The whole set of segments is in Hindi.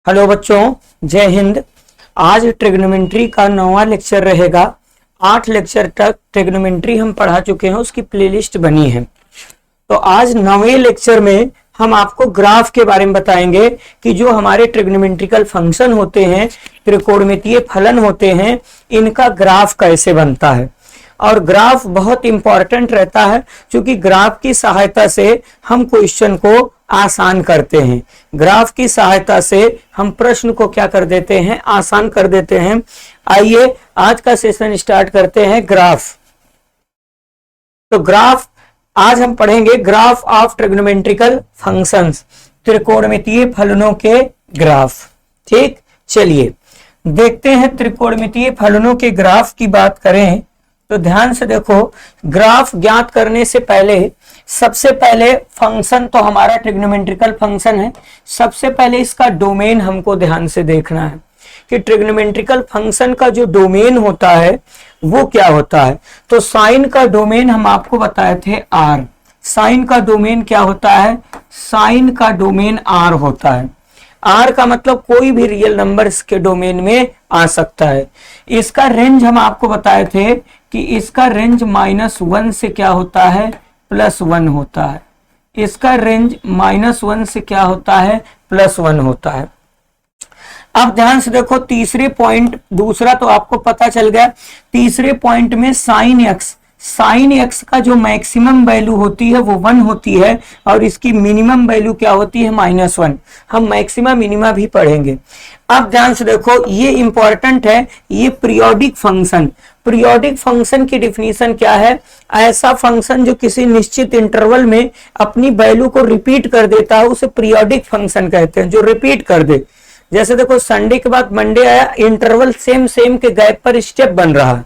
हेलो बच्चों, जय हिंद। आज ट्रिग्नोमेट्री का 9वां लेक्चर रहेगा। 8 लेक्चर तक ट्रिग्नोमेट्री हम पढ़ा चुके हैं, उसकी प्लेलिस्ट बनी है। तो आज 9वें लेक्चर में हम आपको ग्राफ के बारे में बताएंगे कि जो हमारे ट्रिग्नोमेट्रिकल फंक्शन होते हैं, त्रिकोणमितीय फलन होते हैं, इनका ग्राफ कैसे बनता है। और ग्राफ बहुत इंपॉर्टेंट रहता है क्योंकि ग्राफ की सहायता से हम क्वेश्चन को आसान करते हैं। ग्राफ की सहायता से हम प्रश्न को क्या कर देते हैं, आसान कर देते हैं। आइए आज का सेशन स्टार्ट करते हैं। ग्राफ, तो ग्राफ आज हम पढ़ेंगे ग्राफ ऑफ ट्रिग्नोमेट्रिकल फंक्शंस, त्रिकोणमितीय फलनों के ग्राफ। ठीक, चलिए देखते हैं। त्रिकोणमितीय फलनों के ग्राफ की बात करें तो ध्यान से देखो, ग्राफ ज्ञात करने से पहले सबसे पहले फंक्शन तो हमारा ट्रिग्नोमेट्रिकल फंक्शन है। सबसे पहले इसका डोमेन हमको ध्यान से देखना है कि ट्रिग्नोमेट्रिकल फंक्शन का जो डोमेन होता है वो क्या होता है। तो साइन का डोमेन हम आपको बताए थे आर। साइन का डोमेन क्या होता है? साइन का डोमेन आर होता है। आर का मतलब कोई भी रियल नंबर्स के डोमेन में आ सकता है। इसका रेंज हम आपको बताए थे कि इसका रेंज -1 से क्या होता है, +1 होता है। इसका रेंज -1 से क्या होता है, +1 होता है। अब ध्यान से देखो, तीसरे पॉइंट, दूसरा तो आपको पता चल गया। तीसरे पॉइंट में साइन एक्स का जो मैक्सिमम वैल्यू होती है वो 1 होती है और इसकी मिनिमम वैल्यू क्या होती है, -1। हम मैक्सिमा मिनिमा भी पढ़ेंगे। अब ध्यान से देखो, ये इंपॉर्टेंट है, ये पीरियोडिक फंक्शन। पीरियोडिक फंक्शन की डिफिनीशन क्या है? ऐसा फंक्शन जो किसी निश्चित इंटरवल में अपनी वैल्यू को रिपीट कर देता है उसे पीरियोडिक फंक्शन कहते हैं, जो रिपीट कर दे। जैसे देखो, संडे के बाद मंडे आया, इंटरवल सेम के गैप पर स्टेप बन रहा है,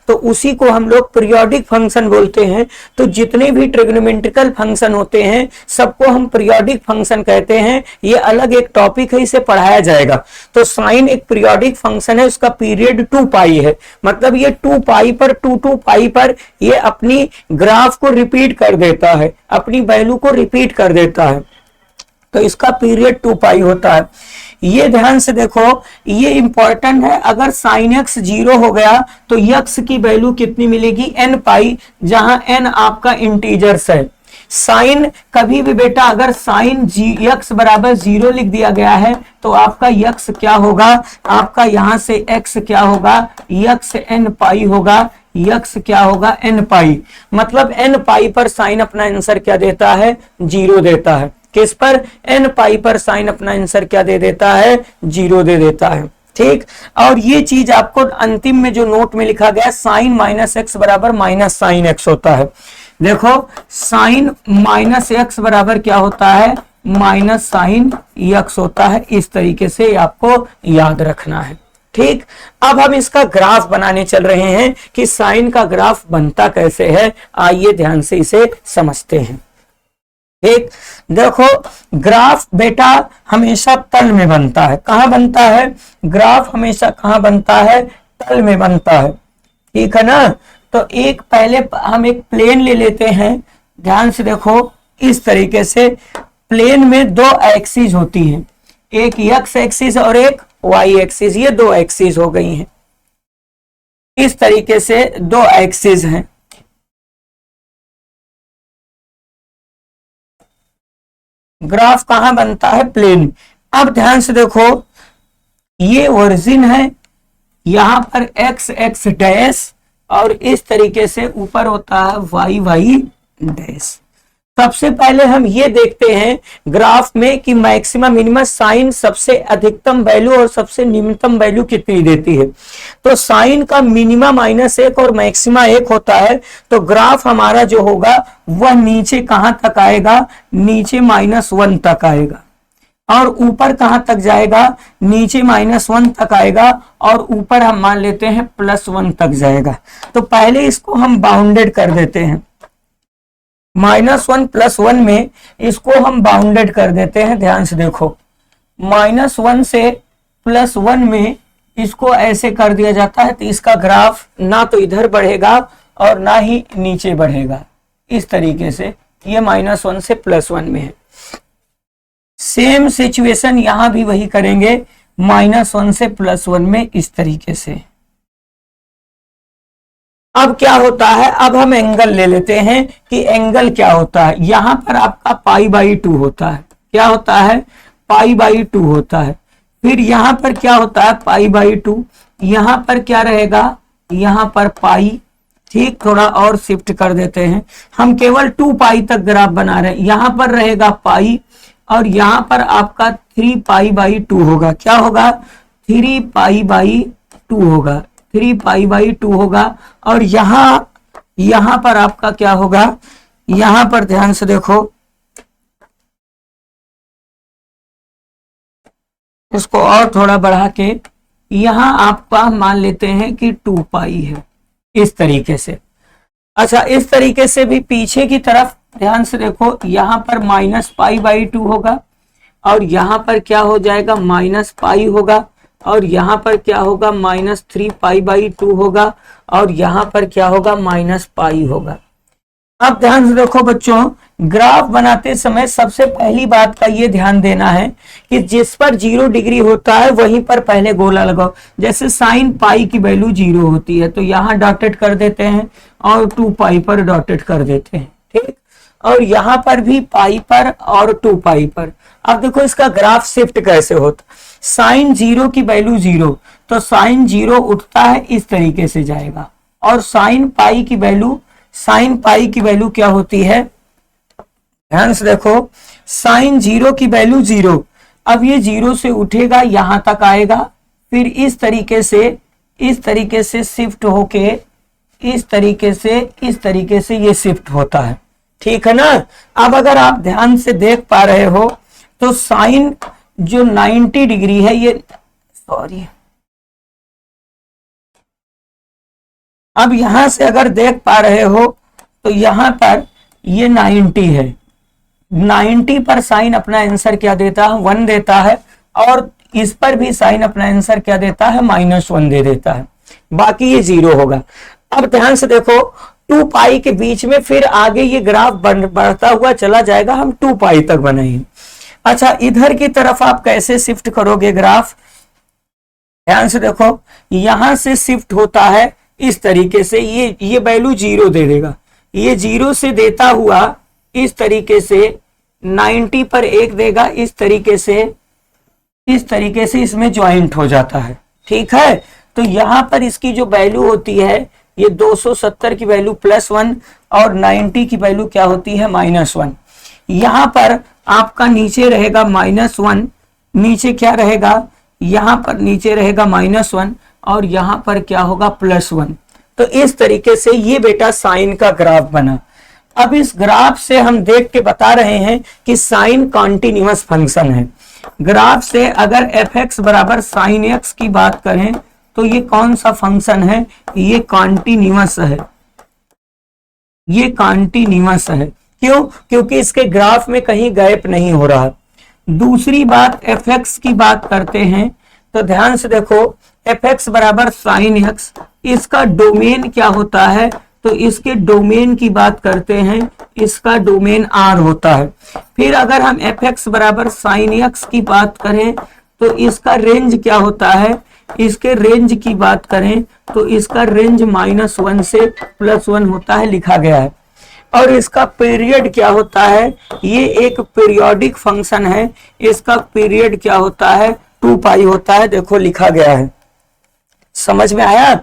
तो उसी को हम लोग पीरियोडिक फंक्शन बोलते हैं। तो जितने भी ट्रिग्नोमेट्रिकल फंक्शन होते हैं सबको हम पीरियोडिक फंक्शन कहते हैं। ये अलग एक टॉपिक है, इसे पढ़ाया जाएगा। तो साइन एक पीरियोडिक फंक्शन है, उसका पीरियड 2 पाई है। मतलब ये 2 पाई पर 2 पाई पर ये अपनी ग्राफ को रिपीट कर देता है, अपनी वैल्यू को रिपीट कर देता है। तो इसका पीरियड 2 पाई होता है। ये ध्यान से देखो, ये इंपॉर्टेंट है। अगर साइन एक्स 0 हो गया तो यक्स की वैल्यू कितनी मिलेगी, n पाई, जहां n आपका इंटीजर्स है। साइन कभी भी बेटा अगर साइन यक्स बराबर 0 लिख दिया गया है तो आपका यक्स क्या होगा, आपका यहां से x क्या होगा, यक्स n पाई होगा। यक्स क्या होगा, n पाई। मतलब n पाई पर साइन अपना आंसर क्या देता है, 0 देता है। किस पर? n पाई पर साइन अपना आंसर क्या दे देता है, 0 दे देता है। ठीक, और ये चीज आपको अंतिम में जो नोट में लिखा गया, साइन -x बराबर -sin x होता है। देखो, साइन -x बराबर क्या होता है, -sin x होता है। इस तरीके से आपको याद रखना है। ठीक, अब हम इसका ग्राफ बनाने चल रहे हैं कि साइन का ग्राफ बनता कैसे है। आइए ध्यान से इसे समझते हैं। ठीक, देखो, ग्राफ बेटा हमेशा तल में बनता है। कहां बनता है? ग्राफ हमेशा कहां बनता है, तल में बनता है। ठीक है ना। तो एक पहले हम एक प्लेन ले लेते हैं। ध्यान से देखो, इस तरीके से प्लेन में 2 एक्सिस होती हैं, एक एक्स एक्सिस और एक वाई एक्सिस। ये 2 एक्सिस हो गई हैं। इस तरीके से 2 एक्सिस हैं। ग्राफ कहां बनता है, प्लेन। अब ध्यान से देखो, ये ओरिजिन है, यहां पर x डैश और इस तरीके से ऊपर होता है y डैश। सबसे पहले हम ये देखते हैं ग्राफ में कि मैक्सिमम मिनिमम साइन सबसे अधिकतम वैल्यू और सबसे निम्नतम वैल्यू कितनी देती है। तो साइन का मिनिमम -1 और मैक्सिमा 1 होता है। तो ग्राफ हमारा जो होगा वह नीचे कहां तक आएगा, नीचे -1 तक आएगा, और ऊपर कहां तक जाएगा, नीचे -1 तक आएगा, और ऊपर हम मान लेते हैं +1 तक जाएगा। तो पहले इसको हम बाउंडेड कर देते हैं। -1 +1 में इसको हम बाउंडेड कर देते हैं। ध्यान से देखो, -1 से +1 में इसको ऐसे कर दिया जाता है तो इसका ग्राफ ना तो इधर बढ़ेगा और ना ही नीचे बढ़ेगा। इस तरीके से ये -1 से +1 में है। सेम सिचुएशन यहां भी वही करेंगे, -1 से +1 में इस तरीके से। अब क्या होता है, अब हम एंगल ले लेते हैं कि एंगल क्या होता है। यहां पर आपका π/2 होता है, क्या होता है, π/2 होता है। फिर यहां पर क्या होता है, π/2, यहां पर क्या रहेगा, यहां पर पाई। ठीक, थोड़ा और शिफ्ट कर देते हैं, हम केवल 2π तक ग्राफ बना रहे हैं। यहां पर रहेगा पाई और यहां पर आपका 3π/2 होगा। क्या होगा, 3π/2 होगा, 3π/2 होगा। और यहां पर आपका क्या होगा, यहां पर ध्यान से देखो, इसको और थोड़ा बढ़ा के यहां आपका मान लेते हैं कि 2π है, इस तरीके से। अच्छा, इस तरीके से भी पीछे की तरफ ध्यान से देखो, यहां पर -π/2 होगा और यहां पर क्या हो जाएगा, -π होगा और यहां पर क्या होगा, -3π/2 होगा और यहां पर क्या होगा, -π होगा। अब ध्यान से देखो बच्चों, ग्राफ बनाते समय सबसे पहली बात का ये ध्यान देना है कि जिस पर 0 डिग्री होता है वहीं पर पहले गोला लगाओ। जैसे sin π की वैल्यू 0 होती है तो यहां डॉटेड कर देते हैं और 2π पर डॉटेड कर देते हैं। ठीक, और यहां पर भी पाई पर और 2π पर। अब देखो इसका ग्राफ शिफ्ट कैसे होता, sin 0 की वैल्यू 0 तो sin 0 उठता है, इस तरीके से जाएगा। और sin π की वैल्यू क्या होती है, ध्यान से देखो, sin 0 की वैल्यू 0। अब ये 0 से उठेगा, यहां तक आएगा, फिर इस तरीके से शिफ्ट होके इस तरीके से ये शिफ्ट होता है। ठीक है ना। अब अगर आप ध्यान से देख पा रहे हो तो साइन जो 90 डिग्री है, ये सॉरी, अब यहां से अगर देख पा रहे हो तो यहां पर ये 90 है, 90 पर साइन अपना आंसर क्या देता है, 1 देता है। और इस पर भी साइन अपना आंसर क्या देता है, -1 दे देता है, बाकी ये 0 होगा। अब ध्यान से देखो, 2π के बीच में फिर आगे ये ग्राफ बढ़ता हुआ चला जाएगा, हम 2π तक बनाएंगे। अच्छा, इधर की तरफ आप कैसे शिफ्ट करोगे ग्राफ, ध्यान से देखो, यहां से शिफ्ट होता है इस तरीके से, ये वैल्यू 0 दे देगा, ये 0 से देता हुआ इस तरीके से 90 पर 1 देगा, इस तरीके से इसमें ज्वाइंट हो जाता है। ठीक है, तो यहां पर इसकी जो वैल्यू होती है, ये 270 की वैल्यू +1 और 90 की वैल्यू क्या होती है, -1। यहां पर आपका नीचे रहेगा -1, नीचे क्या रहेगा, यहां पर नीचे रहेगा -1 और यहां पर क्या होगा, +1। तो इस तरीके से ये बेटा साइन का ग्राफ बना। अब इस ग्राफ से हम देख के बता रहे हैं कि साइन कॉन्टिन्यूअस फंक्शन है। ग्राफ से अगर fx बराबर sin x की बात करें तो ये कौन सा फंक्शन है, ये कॉन्टिन्यूअस है, ये कॉन्टिन्यूअस है। क्यों, क्योंकि इसके ग्राफ में कहीं गैप नहीं हो रहा। दूसरी बात, fx की बात करते हैं तो ध्यान से देखो, fx बराबर sin x, इसका डोमेन क्या होता है, तो इसके डोमेन की बात करते हैं, इसका डोमेन R होता है। फिर अगर हम fx बराबर sin x की बात करें तो इसका रेंज क्या होता है, इसके रेंज की बात करें तो इसका रेंज -1 से +1 होता है, लिखा गया है। और इसका पीरियड क्या होता है, ये एक पीरियोडिक फंक्शन है, इसका पीरियड क्या होता है, 2π होता है, देखो लिखा गया है। समझ में आया।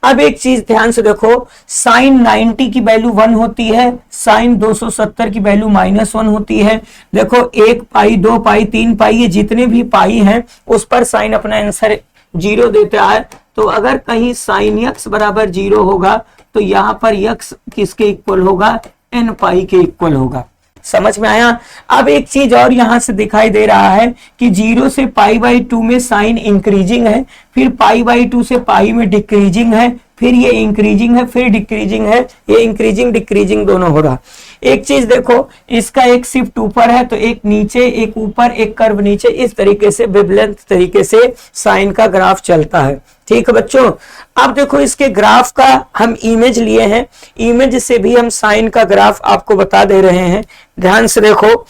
अब एक चीज ध्यान से देखो, साइन 90 की वैल्यू 1 होती है, साइन 270 की वैल्यू -1 होती है। देखो 1π 2π 3π ये जितने भी पाई हैं उस पर साइन अपना आंसर 0 देता है। तो अगर कहीं साइन x बराबर 0 होगा तो यहाँ पर x किसके इक्वल होगा, nπ के इक्वल होगा। समझ में आया। अब एक चीज और यहां से दिखाई दे रहा है कि 0 से π/2 में साइन इंक्रीजिंग है, फिर π/2 से π में डिक्रीजिंग है, फिर ये इंक्रीजिंग है, फिर डिक्रीजिंग है, ये इंक्रीजिंग डिक्रीजिंग दोनों हो रहा। एक चीज देखो, इसका एक शिफ्ट ऊपर है तो एक नीचे, एक ऊपर, एक कर्व नीचे, इस तरीके से वेवलेंथ तरीके से साइन का ग्राफ चलता है। ठीक है बच्चों। अब देखो इसके ग्राफ का हम इमेज लिए हैं, इमेज से भी हम साइन का ग्राफ आपको बता दे रहे हैं। ध्यान से देखो,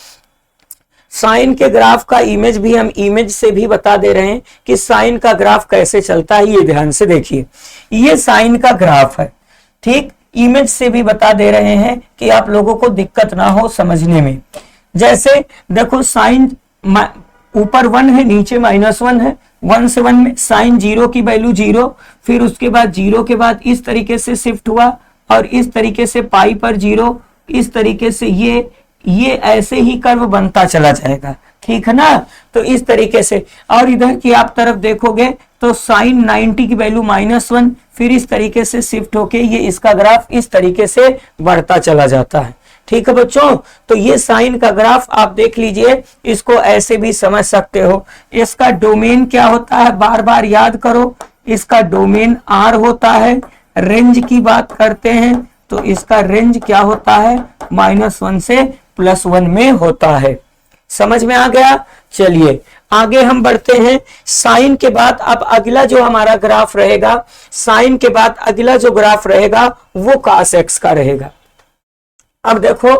साइन के ग्राफ का इमेज भी हम इमेज से भी बता दे रहे हैं कि साइन का ग्राफ कैसे चलता है। ये ध्यान से देखिए, ये साइन का ग्राफ है, ठीक। इमेज से भी बता दे रहे हैं कि आप लोगों को दिक्कत ना हो समझने में। जैसे देखो, साइन ऊपर 1 है, नीचे -1 है। 1 से 1 में साइन 0 की वैल्यू 0, फिर उसके बाद 0 के बाद इस तरीके से शिफ्ट हुआ और इस तरीके से पाई पर 0, इस तरीके से ये ऐसे ही कर्व बनता चला जाएगा, ठीक है ना। तो इस तरीके से, और इधर की आप तरफ देखोगे तो साइन 90 की वैल्यू -1, फिर इस तरीके से शिफ्ट होके ये इसका ग्राफ इस तरीके से बढ़ता चला जाता है, ठीक है बच्चों। तो ये साइन का ग्राफ आप देख लीजिए, इसको ऐसे भी समझ सकते हो। इसका डोमेन क्या होता है, बार बार याद करो, इसका डोमेन R होता है। रेंज की बात करते हैं तो इसका रेंज क्या होता है, -1 से +1 में होता है। समझ में आ गया। चलिए आगे हम बढ़ते हैं। साइन के बाद अब अगला जो हमारा ग्राफ रहेगा, साइन के बाद अगला जो ग्राफ रहेगा वो cos x का रहेगा। अब देखो,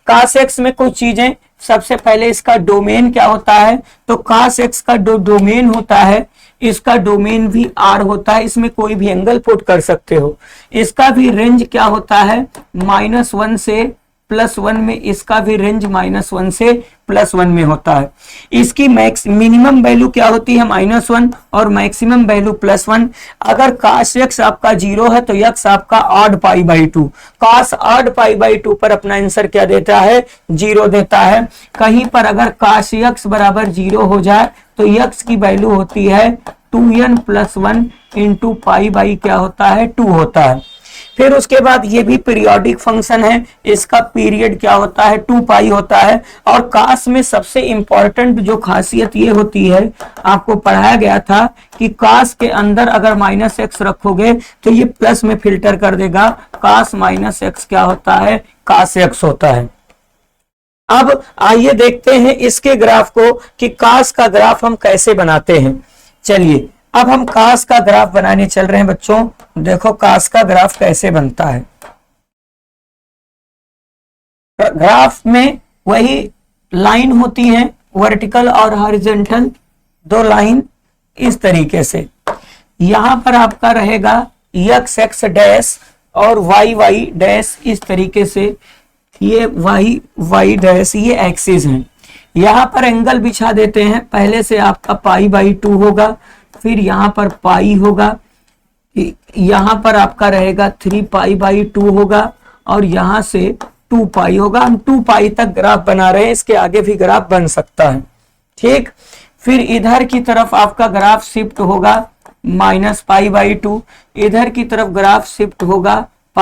cos x में कुछ चीजें, सबसे पहले इसका डोमेन क्या होता है, तो cos x का डोमेन होता है, इसका डोमेन भी R होता है, इसमें कोई भी एंगल पुट कर सकते हो। इसका भी रेंज क्या होता है, -1 से +1 में, इसका भी रेंज -1 से +1 में होता है। इसकी मिनिमम वैल्यू क्या होती है, -1, और मैक्सिमम वैल्यू +1। अगर cos x आपका 0 है तो x आपका ऑड π/2, cos ऑड π/2 पर अपना आंसर क्या देता है, 0 देता है। कहीं पर अगर cos x बराबर 0 हो जाए तो x की वैल्यू होती है 2n + 1 इंटू π/, क्या होता है, 2 होता है। फिर उसके बाद ये भी पीरियोडिक फंक्शन है, इसका पीरियड क्या होता है, 2π होता है। और कास में सबसे इंपॉर्टेंट जो खासियत ये होती है, आपको पढ़ाया गया था कि कास के अंदर अगर -x रखोगे तो ये प्लस में फिल्टर कर देगा। कास -x क्या होता है, कास x होता है। अब आइए देखते हैं इसके ग्राफ को कि कास का ग्राफ हम कैसे बनाते हैं। चलिए अब हम कास का ग्राफ बनाने चल रहे हैं बच्चों। देखो कास का ग्राफ कैसे बनता है। ग्राफ में वही लाइन होती है, वर्टिकल और हॉरिजॉन्टल, 2 लाइन इस तरीके से। यहां पर आपका रहेगा x डैश और y डैश इस तरीके से, ये y डैश ये एक्सिस है। यहां पर एंगल बिछा देते हैं, पहले से आपका π/2 होगा, फिर यहां पर पाई होगा, यहां पर आपका रहेगा 3π/2 होगा और यहां से 2π होगा। हम 2π तक ग्राफ बना रहे हैं, इसके आगे भी ग्राफ बन सकता है, ठीक। फिर इधर की तरफ आपका ग्राफ शिफ्ट होगा -π/2, इधर की तरफ ग्राफ शिफ्ट होगा π,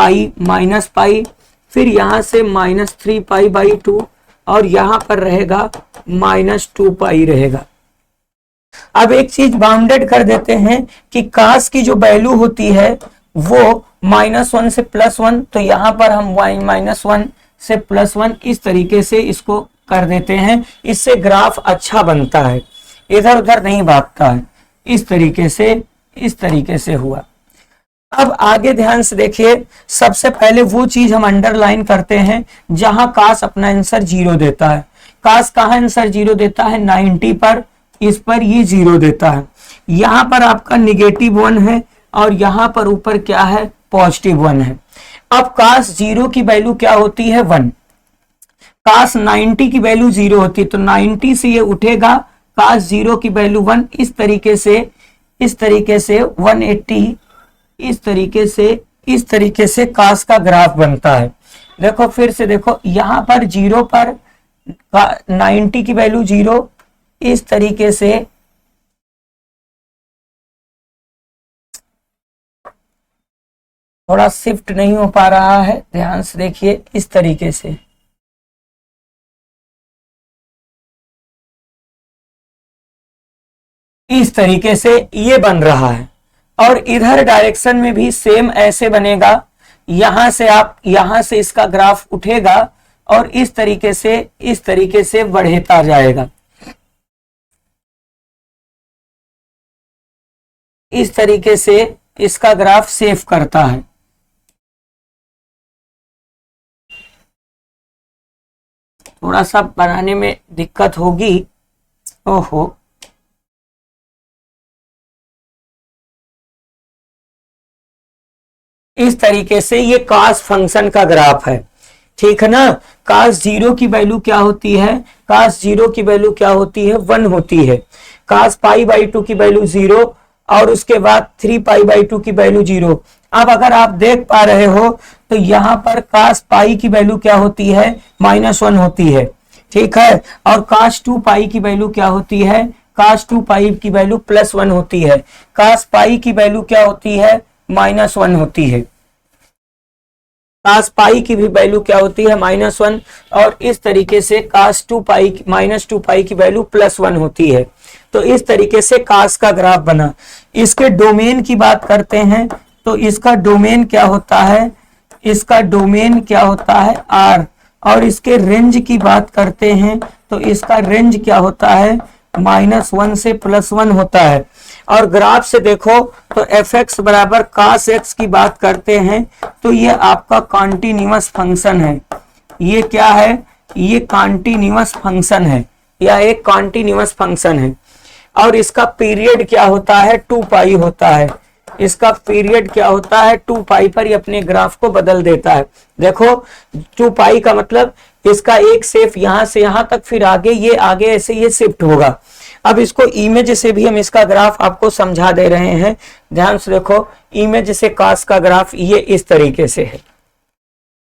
फिर यहां से -3π/2 और यहां पर रहेगा -2π रहेगा। अब एक चीज बाउंडेड कर देते हैं कि कास की जो वैल्यू होती है वो -1 से +1, तो यहां पर हम -1 से +1 इस तरीके से इसको कर देते हैं। इससे ग्राफ अच्छा बनता है, इधर उधर नहीं भागता है। इस तरीके से हुआ। अब आगे ध्यान से देखिए, सबसे पहले वो चीज हम अंडरलाइन करते हैं जहां कास अपना आंसर 0 देता है। कास कहां आंसर 0 देता है, 90 पर, इस पर ये 0 देता है। यहां पर आपका -1 है और यहां पर ऊपर क्या है, +1 है। अब कास 0 की वैल्यू क्या होती है, 1। कास 90 की वैल्यू 0 होती है, तो 90 से ये उठेगा, कास 0 की वैल्यू 1। इस तरीके से 180, इस तरीके से कास का ग्राफ बनता है। देखो फिर से देखो, यहां पर 0 पर 90 की वैल्यू 0, इस तरीके से थोड़ा शिफ्ट नहीं हो पा रहा है, ध्यान से देखिए, इस तरीके से ये बन रहा है। और इधर डायरेक्शन में भी सेम ऐसे बनेगा। यहां से इसका ग्राफ उठेगा और इस तरीके से बढ़ता जाएगा। इस तरीके से इसका ग्राफ सेव करता है। थोड़ा सा बनाने में दिक्कत होगी। ओहो, इस तरीके से ये cos फंक्शन का ग्राफ है, ठीक है ना। cos जीरो की वैल्यू क्या होती है, cos जीरो की वैल्यू क्या होती है, 1 होती है। cos पाई बाई 2 की वैल्यू 0 और उसके बाद 3 पाई बाई 2 की वैल्यू 0। अब अगर आप देख पा रहे हो तो यहाँ पर cos पाई की वैल्यू क्या होती है, -1 होती है, ठीक है। और cos 2 पाई की वैल्यू क्या होती है, cos 2 पाई की वैल्यू +1 होती है। cos पाई की वैल्यू क्या होती है, -1 होती है। cos पाई की भी वैल्यू क्या होती है, -1। और इस तरीके से cos 2 पाई -2 पाई की वैल्यू +1 होती है। तो इस तरीके से cos का ग्राफ बना। इसके डोमेन की बात करते हैं तो इसका डोमेन क्या होता है, इसका डोमेन क्या होता है R। और इसके रेंज की बात करते हैं तो इसका रेंज क्या होता है, -1 से +1 होता है। और ग्राफ से देखो तो fx बराबर cos x की बात करते हैं तो ये आपका कॉन्टिन्यूअस फंक्शन है। ये क्या है, ये कॉन्टिन्यूअस फंक्शन है, या एक कॉन्टिन्यूअस फंक्शन है। और इसका पीरियड क्या होता है, 2 पाई होता है। इसका पीरियड क्या होता है, 2 पाई पर ये अपने ग्राफ को बदल देता है। देखो 2 पाई का मतलब इसका एक शेप यहां से यहां तक, फिर आगे ये आगे ऐसे ये शिफ्ट होगा। अब इसको इमेज से भी हम इसका ग्राफ आपको समझा दे रहे हैं, ध्यान से देखो। इमेज से cos का ग्राफ ये इस तरीके से है,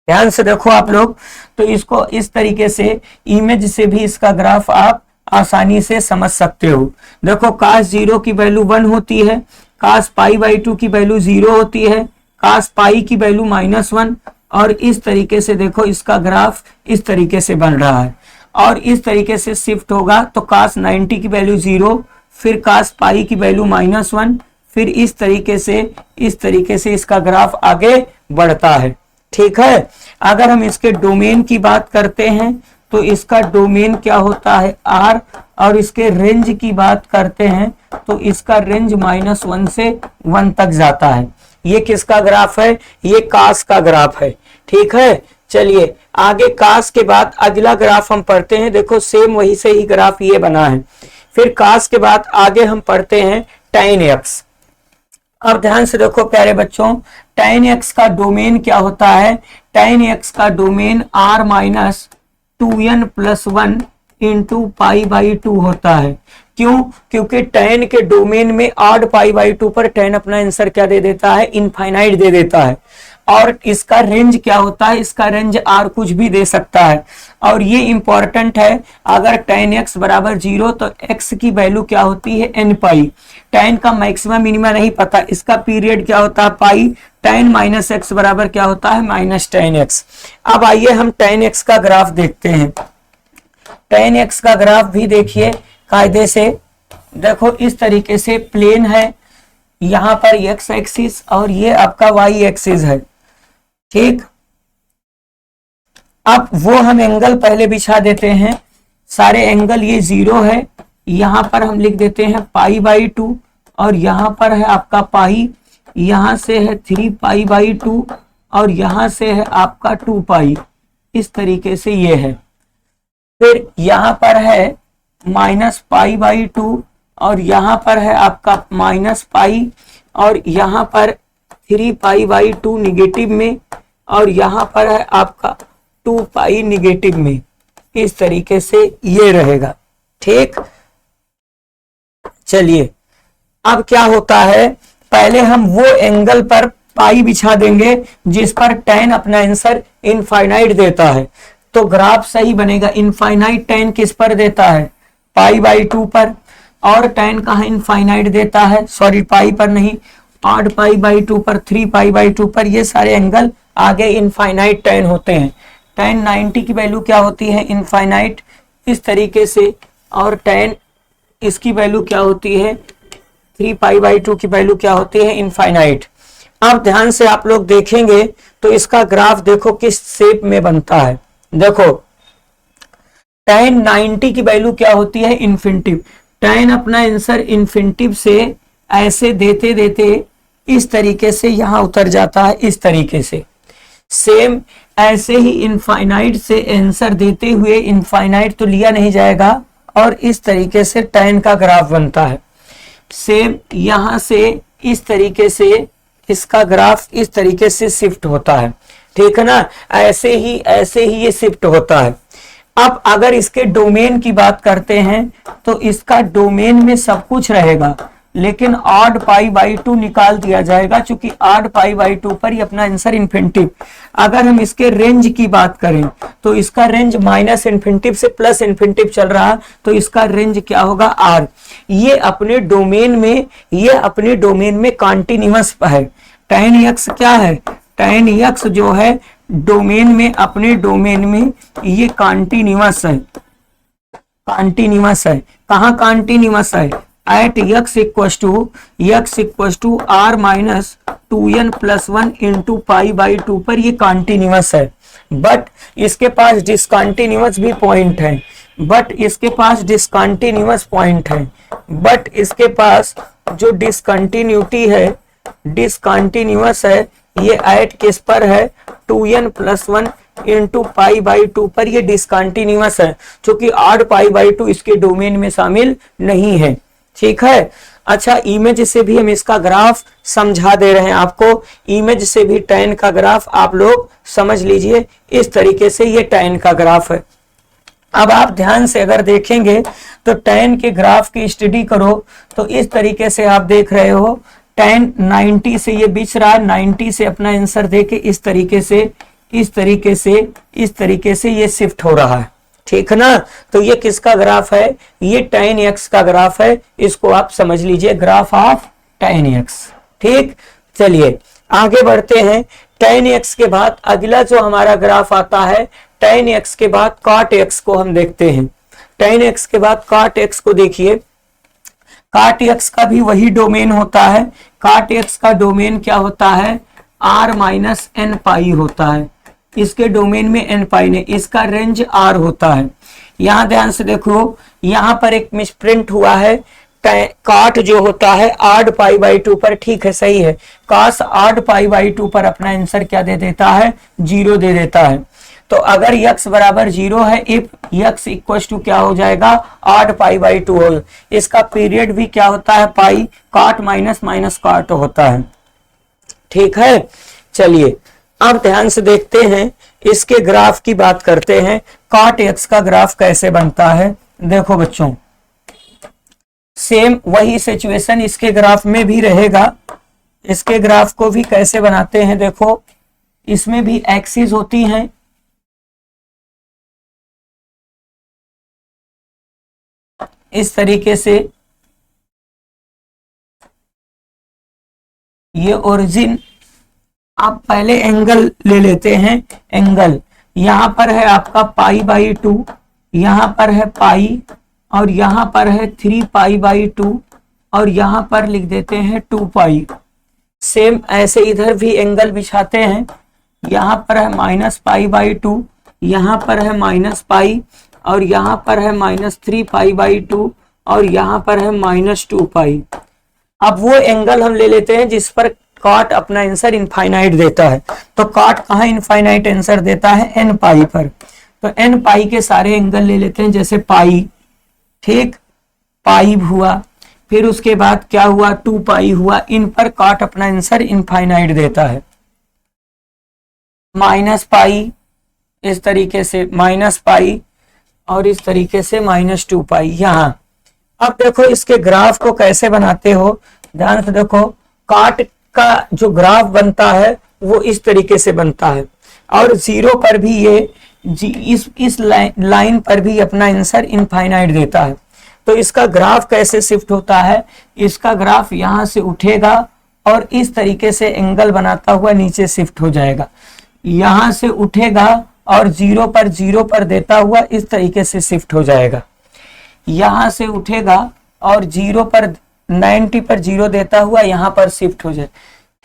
ध्यान से देखो आप लोग। तो इसको इस तरीके से इमेज से भी इसका ग्राफ आप आसानी से समझ सकते हो। देखो cos 0 की वैल्यू 1 होती है, cos पाई बाई 2 की वैल्यू 0 होती है, cos पाई की वैल्यू -1। और इस तरीके से देखो इसका ग्राफ इस तरीके से बन रहा है और इस तरीके से शिफ्ट होगा। तो cos 90 की वैल्यू 0, फिर cos पाई की वैल्यू -1, फिर इस तरीके से इसका ग्राफ आगे बढ़ता है, ठीक है। अगर हम इसके डोमेन की बात करते हैं तो इसका डोमेन क्या होता है R। और इसके रेंज की बात करते हैं तो इसका रेंज -1 से 1 तक जाता है। ये किसका ग्राफ है, ये cos का ग्राफ है, ठीक है। चलिए आगे cos के बाद अगला ग्राफ हम पढ़ते हैं। देखो सेम वही से ही ग्राफ ये बना है। फिर cos के बाद आगे हम पढ़ते हैं tan x। अब ध्यान से देखो प्यारे बच्चों, tan x का डोमेन क्या होता है, tan x का domain R - 2n + 1 × pi by 2 होता है। क्यों, क्योंकि tan के डोमेन में ऑड पाई बाई 2 पर tan अपना आंसर क्या दे देता है, इनफाइनाइट दे देता है। और इसका रेंज क्या होता है, इसका रेंज R कुछ भी दे सकता है। और ये इंपॉर्टेंट है, अगर tan x बराबर 0 तो x की वैल्यू क्या होती है, n पाई। tan का मैक्सिमम मिनिमा नहीं पता, इसका पीरियड क्या होता है, पाई। tan - x बराबर क्या होता है, -tan x। अब आइए हम tan x का ग्राफ देखते हैं। tan x का ग्राफ भी देखिए कायदे से। देखो इस तरीके से प्लेन है, यहाँ पर x एक्सिस और ये आपका y एक्सिस है, ठीक। अब वो हम एंगल पहले बिछा देते हैं। सारे एंगल ये 0 है, यहाँ पर हम लिख देते हैं पाई बाई 2 और यहाँ पर है आपका पाई, यहाँ से है 3 पाई बाई 2 और यहाँ से है आपका 2 पाई। इस तरीके से ये है। फिर यहाँ पर है -पाई बाई 2 और यहाँ पर है आपका -पाई और यहाँ पर 3 पाई बाई 2 निगेटिव में और यहाँ पर है आपका 2 पाई निगेटिव में। इस तरीके से ये रहेगा, ठीक। चलिए अब क्या होता है, पहले हम वो एंगल पर पाई बिछा देंगे जिस पर tan अपना आंसर इनफाइनाइट देता है, तो ग्राफ सही बनेगा। इनफाइनाइट tan किस पर देता है, पाई बाई 2 पर। और tan कहाँ इनफाइनाइट देता है, सॉरी पाई पर नहीं, ऑड पाई बाई 2 पर, 3 पाई बाई 2 पर। ये सारे एंगल आगे इनफाइनाइट tan होते हैं। tan 90 की वैल्यू क्या होती है, इनफाइनाइट, इस तरीके से। और tan इसकी वैल्यू क्या होती है, 3 पाई बाई 2 की वैल्यू क्या होती है, इनफाइनाइट। अब ध्यान से आप लोग देखेंगे तो इसका ग्राफ देखो किस शेप में बनता है। देखो tan 90 की वैल्यू क्या होती है, इन्फिनिटिव। tan अपना आंसर इन्फिनिटिव से ऐसे देते देते इस तरीके से यहां उतर जाता है, इस तरीके से। सेम ऐसे ही इनफाइनाइट से आंसर देते हुए इनफाइनाइट तो लिया नहीं जाएगा और इस तरीके से tan का ग्राफ बनता है। सेम यहां से इस तरीके से इसका ग्राफ इस तरीके से शिफ्ट होता है, ठीक है ना, ऐसे ही ये शिफ्ट होता है। अब अगर इसके डोमेन की बात करते हैं तो इसका डोमेन में सब कुछ रहेगा, लेकिन ऑड पाई बाई 2 निकाल दिया जाएगा, क्योंकि ऑड पाई बाई 2 पर ही अपना आंसर इन्फिनिटिव। अगर हम इसके रेंज की बात करें तो इसका रेंज माइनस इन्फिनिटिव से प्लस इन्फिनिटिव चल रहा है, तो इसका रेंज क्या होगा आर। ये अपने डोमेन में कॉन्टिन्यूअस है। tan x क्या है, tan x जो है डोमेन में, अपने डोमेन में ये कॉन्टिन्यूअस है। कहाँ कॉन्टिन्यूअस है, at x equals to r minus 2n plus 1 into pi by 2 पर ये कॉन्टिन्यूअस है। बट इसके पास डिसकॉन्टिन्यूअस भी पॉइंट है, बट इसके पास जो डिसकंटिन्यूअस है ये एट किस पर है, 2n plus 1 into pi by 2 पर ये डिसकंटिन्यूअस है, क्योंकि ऑड पाई बाई 2 इसके डोमेन में शामिल नहीं है, ठीक है। अच्छा, इमेज से भी हम इसका ग्राफ समझा दे रहे हैं आपको, इमेज से भी tan का ग्राफ आप लोग समझ लीजिए। इस तरीके से ये tan का ग्राफ है। अब आप ध्यान से अगर देखेंगे तो tan के ग्राफ की स्टडी करो तो इस तरीके से आप देख रहे हो, tan 90 से ये बिछ रहा है, 90 से अपना आंसर देके इस तरीके से ये शिफ्ट हो रहा है, ठीक है ना। तो ये किसका ग्राफ है, ये tan x का ग्राफ है, इसको आप समझ लीजिए, ग्राफ ऑफ tan x, ठीक। चलिए आगे बढ़ते हैं। tan x के बाद अगला जो हमारा ग्राफ आता है, tan x के बाद cot x को हम देखते हैं। tan x के बाद cot x को देखिए, cot x का भी वही डोमेन होता है। cot x का डोमेन क्या होता है, r माइनस एन पाई होता है। इसके डोमेन में एन पाई ने, इसका रेंज r होता है। यहां ध्यान से देखो, यहां पर एक मिसप्रिंट हुआ है, काट जो होता है ऑड पाई बाई 2 पर, ठीक है सही है, काश ऑड पाई बाई 2 पर अपना आंसर क्या दे देता है, 0 दे देता है। तो अगर x बराबर 0 है, इफ x इक्वल टू क्या हो जाएगा, ऑड पाई बाई 2 हो। इसका पीरियड भी क्या होता है, पाई, काट माइनस माइनस काट होता है, ठीक है। चलिए अब ध्यान से देखते हैं, इसके ग्राफ की बात करते हैं, cot x का ग्राफ कैसे बनता है। देखो बच्चों, सेम वही सिचुएशन इसके ग्राफ में भी रहेगा। इसके ग्राफ को भी कैसे बनाते हैं, देखो इसमें भी एक्सिस होती हैं, इस तरीके से ये ओरिजिन, आप पहले एंगल ले लेते हैं। एंगल यहां पर है आपका पाई बाई 2, यहां पर है पाई, और यहां पर है 3 पाई बाई 2, और यहां पर लिख देते हैं 2 पाई। सेम ऐसे इधर भी एंगल बिछाते हैं, यहां पर है माइनस पाई बाई 2, यहां पर है माइनस पाई, और यहां पर है माइनस 3 पाई बाई 2, और यहां पर है माइनस 2 पाई। अब वो एंगल हम ले लेते हैं जिस पर कॉट अपना आंसर इनफाइनाइट देता है। तो कॉट कहाँ इनफाइनाइट आंसर देता है, एन पाई पर। तो एन पाई के सारे एंगल ले लेते हैं, जैसे पाई, ठीक, पाई हुआ, फिर उसके बाद क्या हुआ, 2 पाई हुआ। इन पर कॉट अपना आंसर इनफाइनाइट देता है। माइनस पाई, इस तरीके से माइनस पाई, और इस तरीके से माइनस 2 पाई यहां। अब देखो इसके ग्राफ को कैसे बनाते हो, ध्यान से देखो, कॉट का जो ग्राफ बनता है वो इस तरीके से बनता है, और 0 पर भी ये इस लाइन पर भी अपना आंसर इनफाइनाइट देता है। तो इसका ग्राफ कैसे शिफ्ट होता है, इसका ग्राफ यहां से उठेगा और इस तरीके से एंगल बनाता हुआ नीचे शिफ्ट हो जाएगा, यहां से उठेगा और 0 पर देता हुआ इस तरीके से शिफ्ट हो जाएगा, यहां से उठेगा और 0 पर 90 पर 0 देता हुआ यहां पर शिफ्ट हो जाए।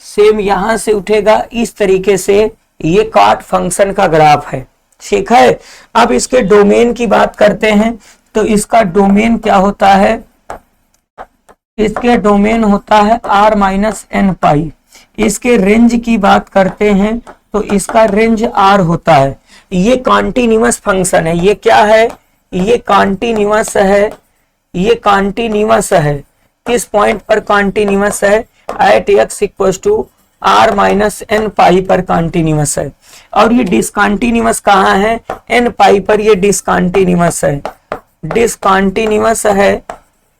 सेम यहां से उठेगा, इस तरीके से ये कॉट फंक्शन का ग्राफ है, ठीक है। अब इसके डोमेन की बात करते हैं, तो इसका डोमेन क्या होता है, इसके डोमेन होता है r माइनस एन पाई। इसके रेंज की बात करते हैं तो इसका रेंज r होता है। ये कॉन्टिन्यूअस फंक्शन है, ये क्या है, ये कॉन्टिन्यूअस है, ये कॉन्टिन्यूअस है। किस पॉइंट पर कॉन्टिन्यूअस है, at x equal to r minus N pi पर कॉन्टिन्यूअस है। और ये डिसकॉन्टिन्यूअस कहाँ है, एन पाई पर ये डिसकॉन्टिन्यूअस है, डिसकॉन्टिन्यूअस है,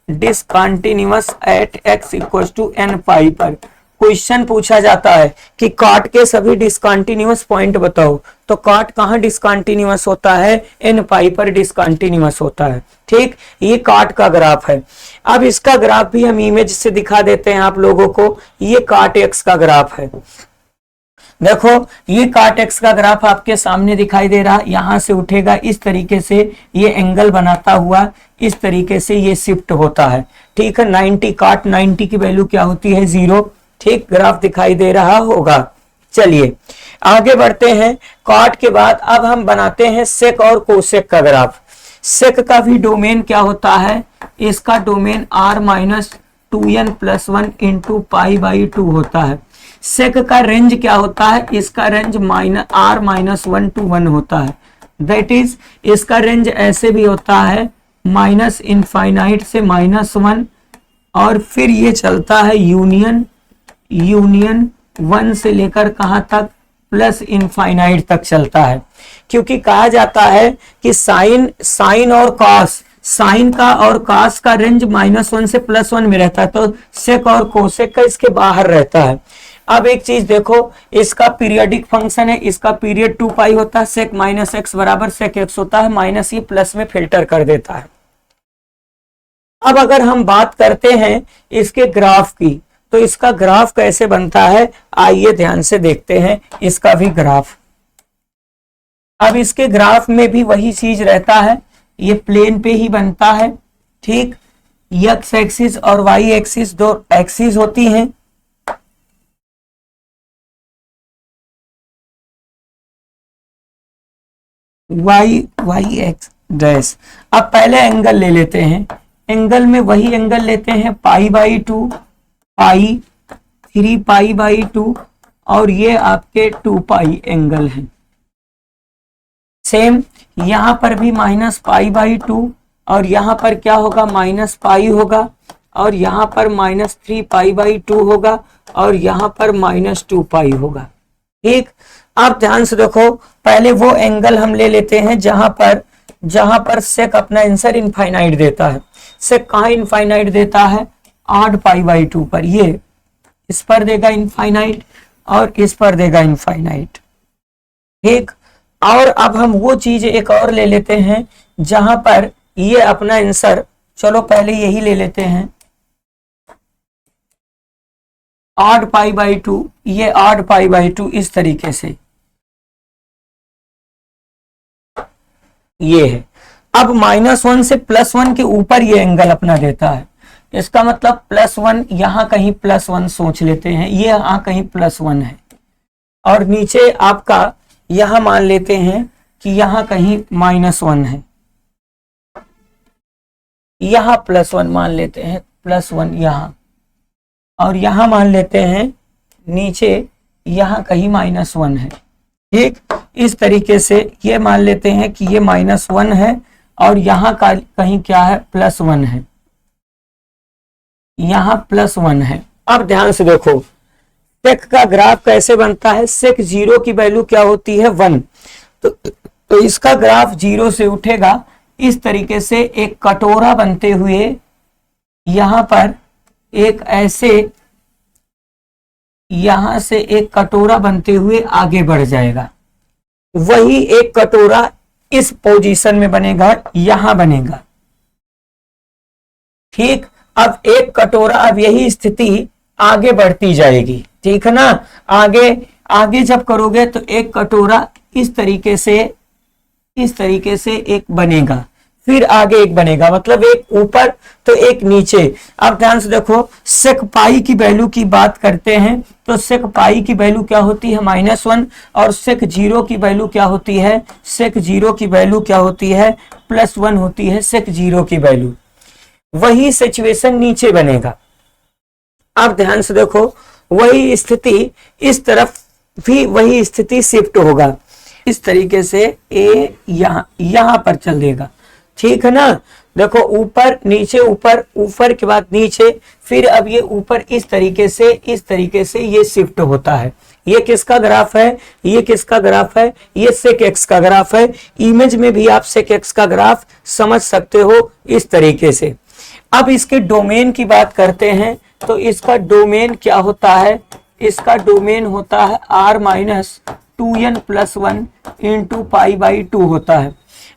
discontinuous at x equal to N pi पर। क्वेश्चन पूछा जाता है कि कॉट के सभी डिसकॉन्टिन्यूअस पॉइंट बताओ, तो कॉट कहाँ डिसकॉन्टिन्यूअस होता है, एन पाई पर डिसकॉन्टिन्यूअस होता है। ठीक, ये कॉट का ग्राफ है। अब इसका ग्राफ भी हम इमेज से दिखा देते हैं आप लोगों को। ये कॉट एक्स का ग्राफ है। देखो ये कॉट एक्स का ग्राफ आपके सामने दिखाई दे रहा, यहां से उठेगा इस तरीके से, ये एंगल बनाता हुआ इस तरीके से ये शिफ्ट होता है। ठीक है, 90 कॉट 90 की वैल्यू क्या होती है, 0। ठीक, ग्राफ दिखाई दे रहा होगा। चलिए आगे बढ़ते हैं। कॉट के बाद अब हम बनाते हैं सेक और कोसेक का ग्राफ। सेक का भी डोमेन क्या होता है, इसका domain r minus 2n plus 1 into pi by 2 होता है। सेक का रेंज क्या होता है, इसका रेंज r माइनस 1 to 1 होता है। दैट इज इसका रेंज ऐसे भी होता है माइनस इनफाइनाइट से -1, और फिर ये चलता है यूनियन 1 से लेकर कहां तक, प्लस इनफाइनाइट तक चलता है। क्योंकि कहा जाता है कि साइन और कॉस, साइन का और कॉस का रेंज -1 से +1 में रहता है, तो सेक और कोसेक का इसके बाहर रहता है। अब एक चीज देखो, इसका पीरियोडिक फंक्शन है, इसका पीरियड 2 पाई होता है, सेक माइनस एक्स बराबर सेक एक्स होता है, माइनस ये प्लस में फिल्टर कर देता है। अब अगर हम बात करते हैं इसके ग्राफ की, तो इसका ग्राफ कैसे बनता है, आइए ध्यान से देखते हैं इसका भी ग्राफ। अब इसके ग्राफ में भी वही चीज रहता है, ये प्लेन पे ही बनता है। ठीक, एक्स एक्सिस और वाई एक्सिस दो एक्सिस होती हैं। Y x dash. अब पहले एंगल ले लेते हैं, एंगल में वही एंगल लेते हैं पाई बाई 2, पाई 3 पाई बाई 2, और ये आपके 2 पाई एंगल है। सेम यहां पर भी माइनस पाई बाई 2, और यहां पर क्या होगा, माइनस पाई होगा, और यहां पर -3 पाई बाई 2 होगा, और यहां पर -2 पाई होगा। ठीक, आप ध्यान से देखो, पहले वो एंगल हम ले लेते हैं जहां पर सेक अपना आंसर इनफाइनाइट देता है। सेक कहाँ इनफाइनाइट देता है, 8 पाई बाई 2 पर। ये इस पर देगा इनफाइनाइट और इस पर देगा इनफाइनाइट। ठीक, और अब हम वो चीज एक और ले लेते हैं जहां पर ये अपना आंसर, चलो पहले यही ले लेते हैं, 8 पाई बाई 2, ये 8 पाई बाई 2 इस तरीके से ये है। अब -1 से +1 के ऊपर ये एंगल अपना देता है, इसका मतलब +1, यहां कहीं +1 सोच लेते हैं, ये यहां कहीं +1 है, और नीचे आपका यहां मान लेते हैं कि यहां कहीं -1 है, यहां +1 मान लेते हैं, +1 यहां, और यहां मान लेते हैं नीचे यहां कहीं -1 है। ठीक, इस तरीके से ये मान लेते हैं कि ये -1 है, और यहां का कहीं क्या है, +1 है, यहां +1 है। अब ध्यान से देखो सेक का ग्राफ कैसे बनता है, सेक 0 की वैल्यू क्या होती है, 1। तो इसका ग्राफ 0 से उठेगा इस तरीके से, एक कटोरा बनते हुए यहां पर एक ऐसे, यहां से एक कटोरा बनते हुए आगे बढ़ जाएगा। वही एक कटोरा इस पोजीशन में बनेगा, यहां बनेगा। ठीक, अब एक कटोरा, अब यही स्थिति आगे बढ़ती जाएगी। ठीक है ना, आगे जब करोगे तो एक कटोरा इस तरीके से एक बनेगा, फिर आगे एक बनेगा, मतलब एक ऊपर तो एक नीचे। अब ध्यान से देखो, सेक पाई की वैल्यू की बात करते हैं, तो सेक पाई की वैल्यू क्या होती है, -1, और सेक 0 की वैल्यू क्या होती है, सेक 0 की वैल्यू क्या होती है, +1 होती है सेक 0 की वैल्यू। वही सिचुएशन नीचे बनेगा। अब ध्यान से देखो, वही स्थिति इस तरफ भी वही स्थिति शिफ्ट होगा। इस तरीके से ए यहां पर चल देगा, ठीक है ना। देखो ऊपर नीचे, ऊपर ऊपर के बाद नीचे, फिर अब ये ऊपर इस तरीके से ये शिफ्ट होता है। ये किसका ग्राफ है, ये किसका ग्राफ है, ये सेक एक्स का ग्राफ है। इमेज में भी आप सेक एक्स का ग्राफ समझ सकते हो इस तरीके से। अब इसके डोमेन की बात करते हैं, तो इसका डोमेन क्या होता है, इसका डोमेन होता है r-2n+1 इंटू π/2 होता है।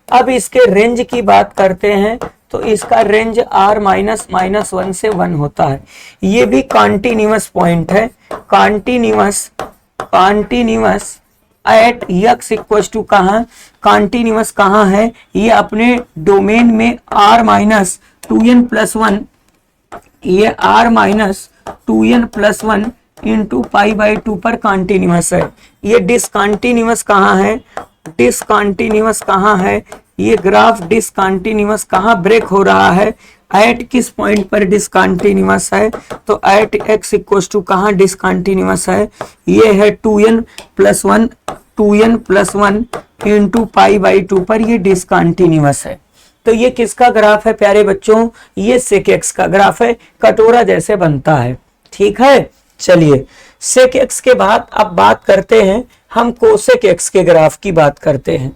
अब इसके रेंज की बात करते हैं, तो इसका रेंज r-1 से 1 होता है। ये भी कॉन्टिन्यूअस पॉइंट है, continuous at x equal to कहाँ, कॉन्टिन्यूअस कहाँ है, ये अपने डोमेन में r-2n+1, ये r-2n+1 इंटू π/2 पर कॉन्टिन्यूअस है। ये डिसकॉन्टिन्यूअस कहाँ है, डिसकॉन्टिन्यूअस कहाँ है, ये ग्राफ डिसकॉन्टिन्यूअस कहाँ ब्रेक हो रहा है, एट किस पॉइंट पर डिसकॉन्टिन्यूअस है, तो एट x इक्वल टू कहाँ डिसकॉन्टिन्यूअस है, ये है 2n+1 इंटू π/2 पर ये डिसकॉन्टिन्यूअस है। तो ये किसका ग्राफ है प्यारे बच्चों, ये सेक एक्स का ग्राफ है, कटोरा जैसे बनता है, ठीक है। चलिए सेक एक्स के बाद अब बात करते हैं हम कोसेक एक्स के ग्राफ की बात करते हैं।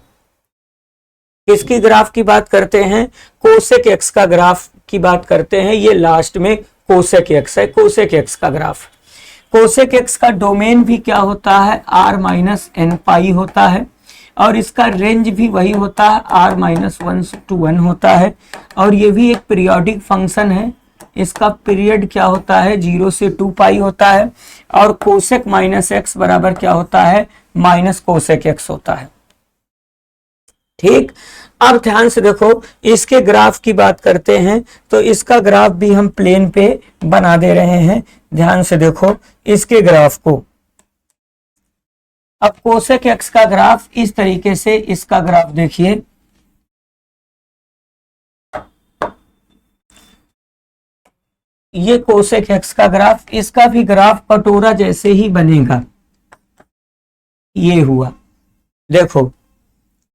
किसकी ग्राफ की बात करते हैं, कोसेक एक्स का ग्राफ की बात करते हैं। ये लास्ट में कोसेक एक्स है, कोसेक एक्स का ग्राफ। कोसेक एक्स का डोमेन भी क्या होता है, r-n होता है, और इसका रेंज भी वही होता है, r-1 to 1 होता है। और ये भी एक पीरियोडिक फंक्शन है, इसका पीरियड क्या होता है, 0 से 2π होता है। और कोसेक -x बराबर क्या होता है, माइनस कोसेक x होता है, ठीक। अब ध्यान से देखो, इसके ग्राफ की बात करते हैं, तो इसका ग्राफ भी हम प्लेन पे बना दे रहे हैं। ध्यान से देखो इसके ग्राफ को। अब कोसेक एक्स का ग्राफ इस तरीके से, इसका ग्राफ देखिए, ये कोसेक एक्स का ग्राफ, इसका भी ग्राफ कटोरा जैसे ही बनेगा। ये हुआ, देखो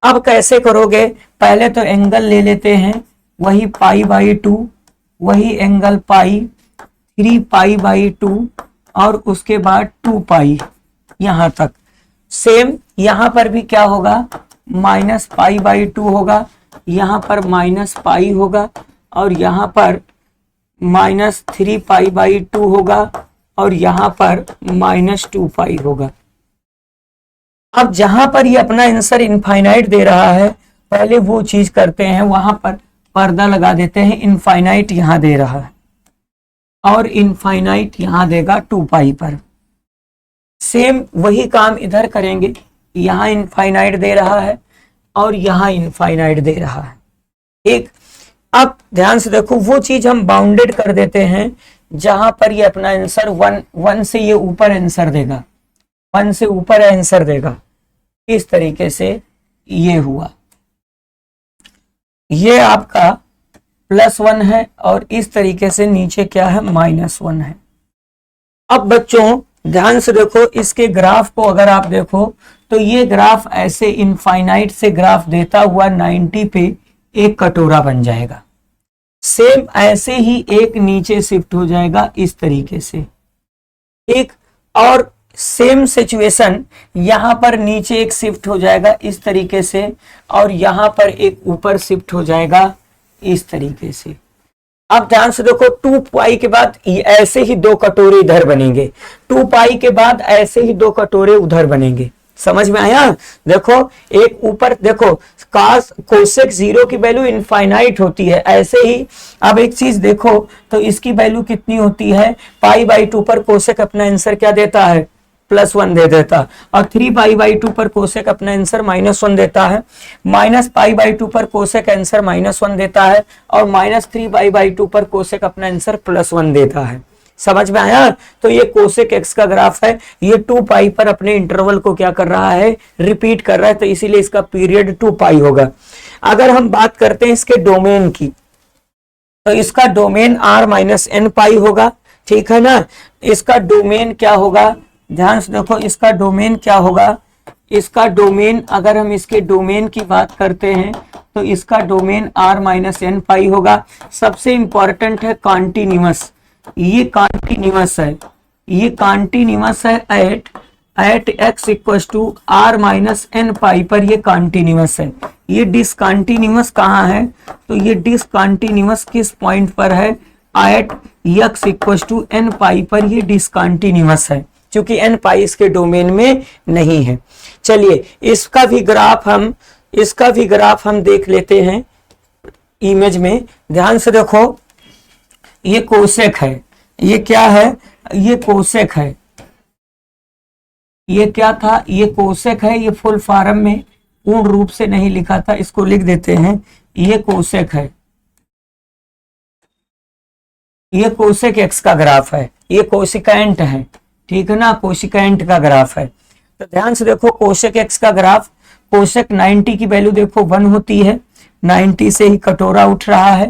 अब कैसे करोगे, पहले तो एंगल ले लेते हैं, वही π/2, वही एंगल पाई, 3π/2 और उसके बाद 2π यहां तक। सेम यहां पर भी क्या होगा, -π/2 होगा, यहां पर -π होगा, और यहां पर -3π/2 होगा, और यहां पर -2π होगा। अब जहां पर ये अपना आंसर इनफाइनाइट दे रहा है, पहले वो चीज करते हैं, वहां पर पर्दा लगा देते हैं। इनफाइनाइट यहां दे रहा है और इनफाइनाइट यहां देगा 2π पर। सेम वही काम इधर करेंगे, यहां इनफाइनाइट दे रहा है और यहां इनफाइनाइट दे रहा है, ठीक। अब ध्यान से देखो, वो चीज हम बाउंडेड कर देते हैं जहां पर ये अपना आंसर 1 से ये ऊपर आंसर देगा, 1 से ऊपर आंसर देगा। इस तरीके से ये हुआ, ये आपका +1 है, और इस तरीके से नीचे क्या है, -1 है। अब बच्चों ध्यान से देखो, इसके ग्राफ को अगर आप देखो, तो ये ग्राफ ऐसे इनफाइनाइट से ग्राफ देता हुआ 90 पे एक कटोरा बन जाएगा। सेम ऐसे ही एक नीचे शिफ्ट हो जाएगा इस तरीके से, ठीक। और सेम सिचुएशन यहां पर नीचे एक शिफ्ट हो जाएगा इस तरीके से, और यहां पर एक ऊपर शिफ्ट हो जाएगा इस तरीके से। अब ध्यान से देखो, 2π के बाद ऐसे ही 2 कटोरे इधर बनेंगे, 2π के बाद ऐसे ही 2 कटोरे उधर बनेंगे। समझ में आया, देखो एक ऊपर देखो, कोसेक 0 की वैल्यू इनफाइनाइट होती है, ऐसे ही। अब एक चीज देखो, तो इसकी वैल्यू कितनी होती है, π/2 पर कोसेक अपना आंसर क्या देता है, +1 दे देता, और 3π/2 पर कोसेक अपना आंसर -1 देता है, -π/2 पर कोसेक आंसर -1 देता है, और -3π/2 पर कोसेक अपना आंसर +1 देता है। समझ में आया, तो ये कोसेक एक्स का ग्राफ है, ये 2π पर अपने इंटरवल को क्या कर रहा है, रिपीट कर रहा है, तो इसीलिए इसका पीरियड 2π होगा। अगर हम बात करते हैं इसके डोमेन की, तो इसका डोमेन r-n π होगा, ठीक है ना। इसका डोमेन क्या होगा, ध्यान से देखो इसका डोमेन क्या होगा। इसका डोमेन, अगर हम इसके डोमेन की बात करते हैं तो इसका डोमेन r माइनस एन पाई होगा। सबसे इंपॉर्टेंट है कॉन्टिन्यूअस, ये कॉन्टिन्यूअस है, ये कॉन्टिन्यूअस है at X equal to R minus N pi पर ये कॉन्टिन्यूअस है। ये डिसकॉन्टिन्यूअस कहाँ है, तो ये डिसकॉन्टिन्यूअस किस पॉइंट पर है, at X equal to N pi पर ये डिसकॉन्टिन्यूअस है, क्योंकि एन पाई इसके डोमेन में नहीं है। चलिए इसका भी ग्राफ हम देख लेते हैं इमेज में। ध्यान से देखो, ये कोसेक है, ये क्या है, ये कोसेक है, ये क्या था, ये कोसेक है। ये फुल फॉर्म में पूर्ण रूप से नहीं लिखा था, इसको लिख देते हैं, ये कोसेक है, ये कोसेक एक्स का ग्राफ है, ये कोसिकेंट है, ठीक है ना, कोसिकेंट का ग्राफ है। तो ध्यान से देखो कोसेक एक्स का ग्राफ, कोसेक 90 की वैल्यू देखो 1 होती है, 90 से ही कटोरा उठ रहा है।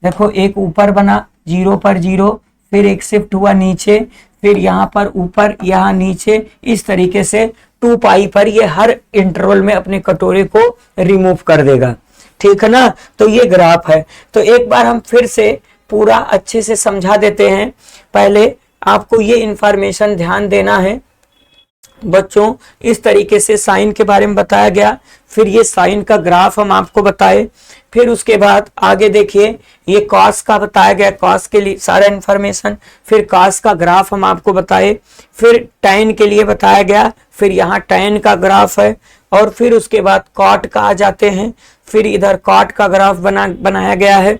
देखो एक ऊपर बना 0 पर 0, फिर एक शिफ्ट हुआ नीचे, फिर यहाँ पर ऊपर, यहाँ नीचे, इस तरीके से 2 पाई पर ये हर इंटरवल में अपने कटोरे को रिमूव कर देगा, ठीक है ना। तो ये ग्राफ है। तो एक बार हम फिर से पूरा अच्छे से समझा देते हैं। पहले आपको ये इंफॉर्मेशन ध्यान देना है बच्चों, इस तरीके से साइन के बारे में बताया गया, फिर ये साइन का ग्राफ हम आपको बताए, फिर उसके बाद आगे देखिए ये कॉस का बताया गया, कॉस के लिए सारा इंफॉर्मेशन, फिर कॉस का ग्राफ हम आपको बताए, फिर टैन के लिए बताया गया, फिर यहाँ टैन का ग्राफ है, और फिर उसके बाद कॉट का आ जाते हैं, फिर इधर कॉट का ग्राफ बनाया गया है,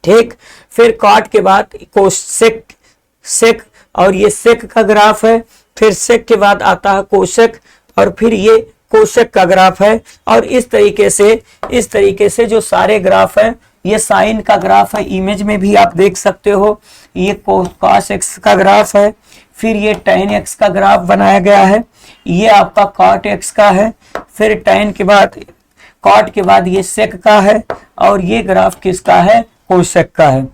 ठीक। फिर कॉट के बाद कोसेक, सेक, और ये सेक का ग्राफ है, फिर सेक के बाद आता है कोसेक, और फिर ये कोसेक का ग्राफ है। और इस तरीके से जो सारे ग्राफ है, ये साइन का ग्राफ है, इमेज में भी आप देख सकते हो, ये कॉस एक्स का ग्राफ है, फिर ये टैन एक्स का ग्राफ बनाया गया है, ये आपका कॉट एक्स का है, फिर टैन के बाद, कॉट के बाद ये सेक का है, और ये ग्राफ किसका है, कोसेक का है।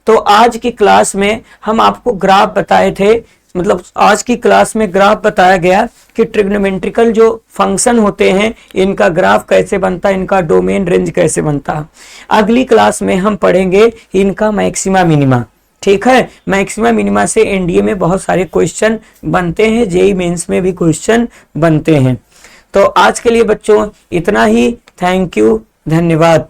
तो आज की क्लास में हम आपको ग्राफ बताए थे, मतलब आज की क्लास में ग्राफ बताया गया कि ट्रिग्नोमेट्रिकल जो फंक्शन होते हैं इनका ग्राफ कैसे बनता है, इनका डोमेन रेंज कैसे बनता है। अगली क्लास में हम पढ़ेंगे इनका मैक्सिमा मिनिमा, ठीक है। मैक्सिमा मिनिमा से एनडीए में बहुत सारे क्वेश्चन बनते हैं, जेईई मेंस में भी क्वेश्चन बनते हैं। तो आज के लिए बच्चों इतना ही। थैंक यू, धन्यवाद।